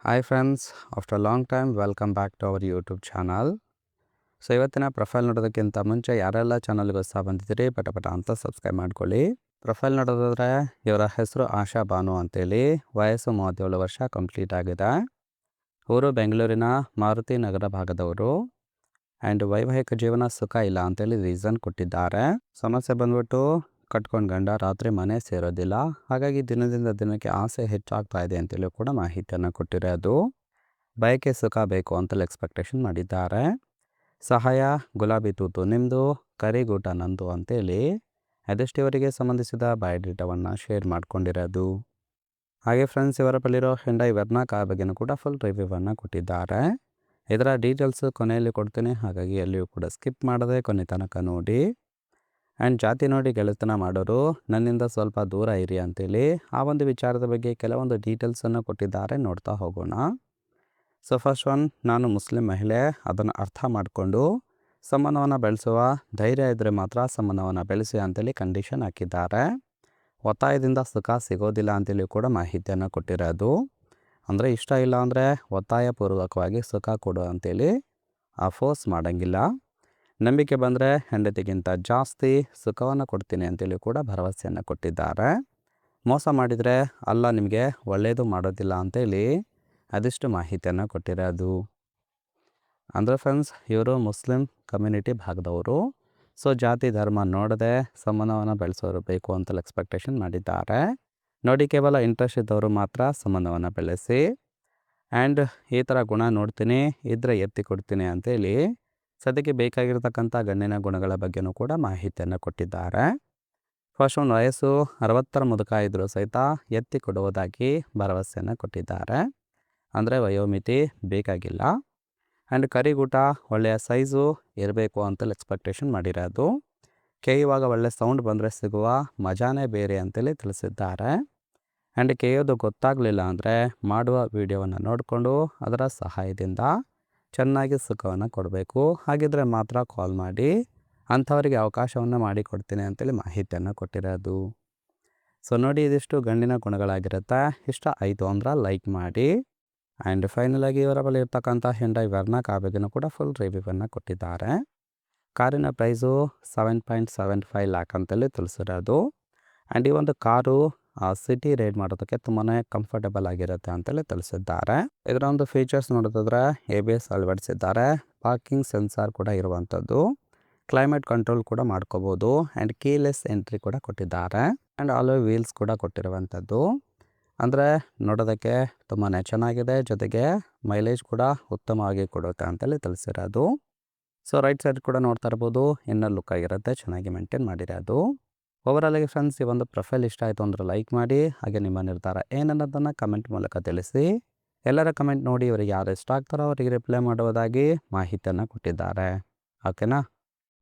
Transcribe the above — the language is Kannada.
Hi friends, after long time welcome back to our YouTube channel. So ಇವತ್ತಿನ ಪ್ರೊಫೈಲ್ ನೋಡೋದಕ್ಕಿಂತ ಮುಂಚೆ ಯಾರೆಲ್ಲ ಚಾನಲ್ಗೆ ಹೊಸ ಬಂದಿದ್ದೀರಿ ಪಟ ಅಂತ ಸಬ್ಸ್ಕ್ರೈಬ್ ಮಾಡ್ಕೊಳ್ಳಿ. ಪ್ರೊಫೈಲ್ ನೋಡೋದಾದ್ರೆ ಇವರ ಹೆಸರು ಆಶಾ ಭಾನು ಅಂತೇಳಿ, ವಯಸ್ಸು 37 ವರ್ಷ ಕಂಪ್ಲೀಟ್ ಆಗಿದೆ. ಊರು ಬೆಂಗಳೂರಿನ ಮಾರುತಿ ನಗರ ಭಾಗದವರು. ಆ್ಯಂಡ್ ವೈವಾಹಿಕ ಜೀವನ ಸುಖ ಇಲ್ಲ ಅಂತೇಳಿ ರೀಸನ್ ಕೊಟ್ಟಿದ್ದಾರೆ. ಸಮಸ್ಯೆ ಬಂದ್ಬಿಟ್ಟು ಕಟ್ಕೊಂಡು ಗಂಡ ರಾತ್ರಿ ಮನೆ ಸೇರೋದಿಲ್ಲ, ಹಾಗಾಗಿ ದಿನದಿಂದ ದಿನಕ್ಕೆ ಆಸೆ ಹೆಚ್ಚಾಗ್ತಾ ಇದೆ ಅಂತೇಳಿ ಕೂಡ ಮಾಹಿತಿಯನ್ನು ಕೊಟ್ಟಿರೋದು. ಬಯಕೆ ಸುಖ ಬೇಕು ಅಂತೇಳಿ ಎಕ್ಸ್ಪೆಕ್ಟೇಷನ್ ಮಾಡಿದ್ದಾರೆ. ಸಹಾಯ ಗುಲಾಬಿ ತೂತು ನಿಮ್ಮದು, ಕರಿಗೂಟ ನಂದು ಅಂತೇಳಿ ಅದೆಷ್ಟು ಇವರಿಗೆ ಸಂಬಂಧಿಸಿದ ಬಯೋಡೇಟಾವನ್ನು ಶೇರ್ ಮಾಡ್ಕೊಂಡಿರೋದು. ಹಾಗೆ ಫ್ರೆಂಡ್ಸ್, ಇವರ ಬಳಿರೋ ಹೆಂಡೈ ವರ್ನಾಕ್ ಆ ಬಗ್ಗೆನೂ ಕೂಡ ಫುಲ್ ರಿವ್ಯೂವನ್ನು ಕೊಟ್ಟಿದ್ದಾರೆ. ಇದರ ಡೀಟೇಲ್ಸು ಕೊನೆಯಲ್ಲಿ ಕೊಡ್ತೀನಿ, ಹಾಗಾಗಿ ಎಲ್ಲಿಯೂ ಕೂಡ ಸ್ಕಿಪ್ ಮಾಡದೆ ಕೊನೆ ತನಕ ನೋಡಿ. ಆ್ಯಂಡ್ ಜಾತಿ ನೋಡಿ ಗೆಳೆತನ ಮಾಡೋರು ನನ್ನಿಂದ ಸ್ವಲ್ಪ ದೂರ ಇರಿ ಅಂತೇಳಿ ಆ ಒಂದು ವಿಚಾರದ ಬಗ್ಗೆ ಕೆಲವೊಂದು ಡೀಟೇಲ್ಸನ್ನು ಕೊಟ್ಟಿದ್ದಾರೆ, ನೋಡ್ತಾ ಹೋಗೋಣ. ಸೊ ಫಸ್ಟ್ ಒನ್, ನಾನು ಮುಸ್ಲಿಂ ಮಹಿಳೆ, ಅದನ್ನು ಅರ್ಥ ಮಾಡಿಕೊಂಡು ಸಂಬಂಧವನ್ನು ಬೆಳೆಸುವ ಧೈರ್ಯ ಇದ್ದರೆ ಮಾತ್ರ ಸಂಬಂಧವನ್ನು ಬೆಳೆಸಿ ಅಂತೇಳಿ ಕಂಡೀಷನ್ ಹಾಕಿದ್ದಾರೆ. ಒತ್ತಾಯದಿಂದ ಸುಖ ಸಿಗೋದಿಲ್ಲ ಅಂತೇಳಿ ಕೂಡ ಮಾಹಿತಿಯನ್ನು ಕೊಟ್ಟಿರೋದು. ಅಂದರೆ ಇಷ್ಟ ಇಲ್ಲ ಅಂದರೆ ಒತ್ತಾಯಪೂರ್ವಕವಾಗಿ ಸುಖ ಕೊಡು ಅಂತೇಳಿ ಫೋರ್ಸ್ ಮಾಡೋಂಗಿಲ್ಲ. ನಂಬಿಕೆ ಬಂದರೆ ಹೆಂಡತಿಗಿಂತ ಜಾಸ್ತಿ ಸುಖವನ್ನು ಕೊಡ್ತೀನಿ ಅಂತೇಳಿ ಕೂಡ ಭರವಸೆಯನ್ನು ಕೊಟ್ಟಿದ್ದಾರೆ. ಮೋಸ ಮಾಡಿದರೆ ಅಲ್ಲ ನಿಮಗೆ ಒಳ್ಳೆಯದು ಮಾಡೋದಿಲ್ಲ ಅಂತೇಳಿ ಅದಿಷ್ಟು ಮಾಹಿತಿಯನ್ನು ಕೊಟ್ಟಿರೋದು. ಅಂದರೆ ಫ್ರೆಂಡ್ಸ್, ಇವರು ಮುಸ್ಲಿಂ ಕಮ್ಯುನಿಟಿ ಭಾಗದವರು. ಸೊ ಜಾತಿ ಧರ್ಮ ನೋಡದೆ ಸಂಬಂಧವನ್ನು ಬೆಳೆಸೋರು ಬೇಕು ಅಂತೇಳಿ ಎಕ್ಸ್ಪೆಕ್ಟೇಷನ್ ಮಾಡಿದ್ದಾರೆ. ನೋಡಿ, ಕೇವಲ ಇಂಟ್ರೆಸ್ಟ್ ಇದ್ದವರು ಮಾತ್ರ ಸಂಬಂಧವನ್ನು ಬೆಳೆಸಿ. ಆ್ಯಂಡ್ ಈ ಥರ ಗುಣ ನೋಡ್ತೀನಿ, ಇದ್ದರೆ ಎತ್ತಿ ಕೊಡ್ತೀನಿ ಅಂತೇಳಿ ಸದ್ಯಕ್ಕೆ ಬೇಕಾಗಿರ್ತಕ್ಕಂಥ ಗಣ್ಣಿನ ಗುಣಗಳ ಬಗ್ಗೆನೂ ಕೂಡ ಮಾಹಿತಿಯನ್ನು ಕೊಟ್ಟಿದ್ದಾರೆ. ಫಸ್ಟ್ ಒಂದು, ವಯಸ್ಸು 60ರ ಮುದುಕ ಇದ್ದರೂ ಸಹಿತ ಎತ್ತಿ ಕೊಡುವುದಾಗಿ ಭರವಸೆಯನ್ನು ಕೊಟ್ಟಿದ್ದಾರೆ. ಅಂದರೆ ವಯೋಮಿತಿ ಬೇಕಾಗಿಲ್ಲ. ಆ್ಯಂಡ್ ಕರಿಗೂಟ ಒಳ್ಳೆಯ ಸೈಜು ಇರಬೇಕು ಅಂತೇಳಿ ಎಕ್ಸ್ಪೆಕ್ಟೇಷನ್ ಮಾಡಿರೋದು. ಕೇಯುವಾಗ ಒಳ್ಳೆ ಸೌಂಡ್ ಬಂದರೆ ಸಿಗುವ ಮಜಾನೇ ಬೇರೆ ಅಂತೇಳಿ ತಿಳಿಸಿದ್ದಾರೆ. ಆ್ಯಂಡ್ ಕೇಯೋದು ಗೊತ್ತಾಗಲಿಲ್ಲ ಅಂದರೆ ಮಾಡುವ ವಿಡಿಯೋವನ್ನು ನೋಡಿಕೊಂಡು ಅದರ ಸಹಾಯದಿಂದ ಚೆನ್ನಾಗಿ ಸುಖವನ್ನು ಕೊಡಬೇಕು. ಹಾಗಿದ್ರೆ ಮಾತ್ರ ಕಾಲ್ ಮಾಡಿ, ಅಂಥವರಿಗೆ ಅವಕಾಶವನ್ನು ಮಾಡಿಕೊಡ್ತೀನಿ ಅಂತೇಳಿ ಮಾಹಿತಿಯನ್ನು ಕೊಟ್ಟಿರೋದು. ಸೊ ನೋಡಿ, ಇದಿಷ್ಟು ಗಂಡಿನ ಗುಣಗಳಾಗಿರುತ್ತೆ. ಇಷ್ಟ ಆಯಿತು ಅಂದ್ರೆ ಲೈಕ್ ಮಾಡಿ. ಆ್ಯಂಡ್ ಫೈನಲಾಗಿ ಇವರ ಬಳಿ ಇರ್ತಕ್ಕಂಥ ಹೆಂಡೈ ವರ್ನಾಕ್ ಆ ಬಗ್ಗೆನೂ ಕೂಡ ಫುಲ್ ರಿವ್ಯೂವನ್ನು ಕೊಟ್ಟಿದ್ದಾರೆ. ಕಾರಿನ ಪ್ರೈಸು 7.75 ಲ್ಯಾಕ್ ಅಂತೇಳಿ ತಿಳಿಸಿರೋದು. ಆ್ಯಂಡ್ ಈ ಒಂದು ಕಾರು ಸಿಟಿ ರೈಡ್ ಮಾಡೋದಕ್ಕೆ ತುಂಬಾ ಕಂಫರ್ಟಬಲ್ ಆಗಿರುತ್ತೆ ಅಂತೇಳಿ ತಿಳಿಸಿದ್ದಾರೆ. ಇದರ ಒಂದು ಫೀಚರ್ಸ್ ನೋಡೋದಾದ್ರೆ ABS ಅಳವಡಿಸಿದ್ದಾರೆ, ಪಾರ್ಕಿಂಗ್ ಸೆನ್ಸಾರ್ ಕೂಡ ಇರುವಂಥದ್ದು, ಕ್ಲೈಮೇಟ್ ಕಂಟ್ರೋಲ್ ಕೂಡ ಮಾಡ್ಕೋಬೋದು, ಆ್ಯಂಡ್ ಕೀಲೆಸ್ ಎಂಟ್ರಿ ಕೂಡ ಕೊಟ್ಟಿದ್ದಾರೆ. ಆ್ಯಂಡ್ ಆಲೋಯ್ ವೀಲ್ಸ್ ಕೂಡ ಕೊಟ್ಟಿರುವಂಥದ್ದು. ಅಂದರೆ ನೋಡೋದಕ್ಕೆ ತುಂಬಾ ಚೆನ್ನಾಗಿದೆ, ಜೊತೆಗೆ ಮೈಲೇಜ್ ಕೂಡ ಉತ್ತಮವಾಗಿ ಕೊಡುತ್ತೆ ಅಂತೇಳಿ ತಿಳಿಸಿರೋದು. ಸೊ ರೈಟ್ ಸೈಡ್ ಕೂಡ ನೋಡ್ತಾ ಇರ್ಬೋದು, ಇನ್ನರ್ ಲುಕ್ ಆಗಿರುತ್ತೆ, ಚೆನ್ನಾಗಿ ಮೇಂಟೈನ್ ಮಾಡಿರೋದು. ಓವರಾಲಾಗಿ ಫ್ರೆಂಡ್ಸ್, ಈ ಒಂದು ಪ್ರೊಫೈಲ್ ಇಷ್ಟ ಆಯಿತು ಅಂದರೆ ಲೈಕ್ ಮಾಡಿ. ಹಾಗೆ ನಿಮ್ಮ ನಿರ್ಧಾರ ಏನನ್ನೋದನ್ನು ಕಮೆಂಟ್ ಮೂಲಕ ತಿಳಿಸಿ. ಎಲ್ಲರ ಕಮೆಂಟ್ ನೋಡಿ ಇವರಿಗೆ ಯಾರು ಇಷ್ಟ ಆಗ್ತಾರೋ ಅವರಿಗೆ ರಿಪ್ಲೈ ಮಾಡುವುದಾಗಿ ಮಾಹಿತಿಯನ್ನು ಕೊಟ್ಟಿದ್ದಾರೆ. ಓಕೆನಾ?